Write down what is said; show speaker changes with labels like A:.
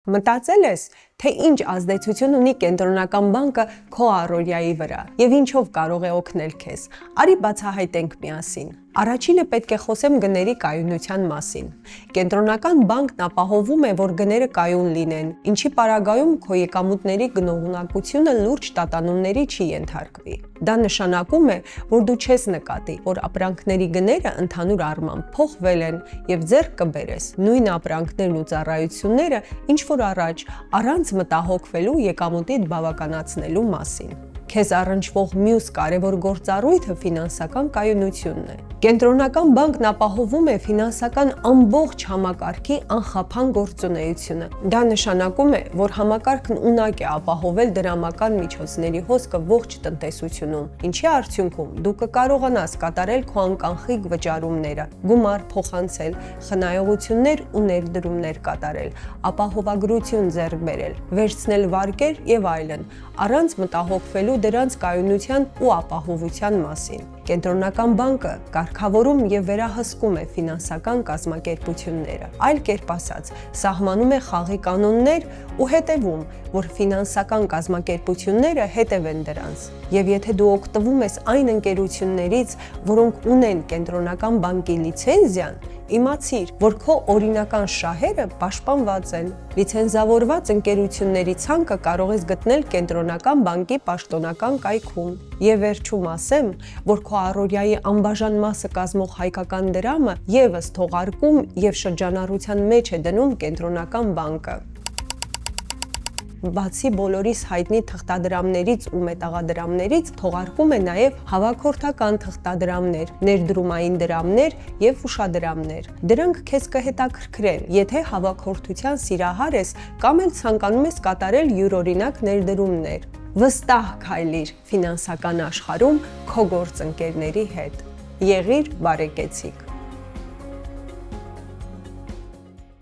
A: Մտածել ես, թե ինչ ազդեցություն ունի կենտրոնական բանկը քո առօրյայի վրա եւ ինչով կարող է օգնել քեզ։ Արի բացահայտենք միասին։ Առաջինը պետք է խոսեմ գների կայունության մասին։ Կենտրոնական բանկն ապահովում է, որ գները կայուն լինեն, ինչի պարագայում քո եկամուտների գնողունակությունը լուրջ տատանումների չի ենթարկվի։ Դա նշանակում է, որ դու չես նկատի, որ ապրանքների գները ընդհանուր առմամբ փոխվել են եւ ձեռք կբերես նույն ապրանքներն ու ծառայությունները, ինչ որ առաջ, առանց մտահոգվելու եկամուտիդ բավականացնելու մասին։ Քեզ առնչվող մյուս կարևոր գործառույթը ֆինանսական կայունությունն է։ Կենտրոնական բանկն ապահովում է ֆինանսական ամբողջ համակարգի անխափան գործունեությունը։ Դա նշանակում է, որ համակարգն ունակ է ապահովել դրամական միջոցների հոսքը ողջ տնտեսությունում, ինչի արդյունքում դու կկարողանաս կատարել քո անկանխիկ վճարումները, գումար փոխանցել, խնայողություններ ու ներդրումներ կատարել, ապահովագրություն ձեռք բերել, վերցնել վարկեր եւ այլն, առանց մտահոգվելու դրանց կայունության ու ապահովության մասին։ Կենտրոնական բանկը կարգավորում եւ վերահսկում է ֆինանսական կազմակերպությունները։ Այլ կերպ ասած, սահմանում է խաղի կանոններ ու հետևում, որ ֆինանսական կազմակերպությունները հետևեն դրանց։ Եվ եթե դու օգտվում ես այն ընկերություններից, որոնք ունեն կենտրոնական բանկի լիցենզիան, իմացիր, որ քո օրինական շահերը պաշտպանված են։ Լիցենզավորված ընկերությունների ցանկը կարող ես գտնել կենտրոնական բանկի պաշտոնական կայքում։ Եվ վերջում ասեմ, որ քո առօրյայի անբաժան մասը կազմող հայկական դրամը եւս թողարկում եւ շրջանառության մեջ է դնում կենտրոնական բանկը։ Բացի բոլորիս հայտնի թղթադրամներից ու մետաղադրամներից, թողարկում է նաև հավաքորդական թղթադրամներ, ներդրումային դրամներ եւ ուշադրամներ։ Դրանք քեզ կհետաքրքրեն, եթե հավաքորդության սիրահար ես կամ էլ ցանկանում ես կատարել յուրօրինակ ներդրումներ։ Վստահ քայլիր ֆինանսական աշխարհում քո գործընկերների հետ։ Եղիր բարեկեցիկ։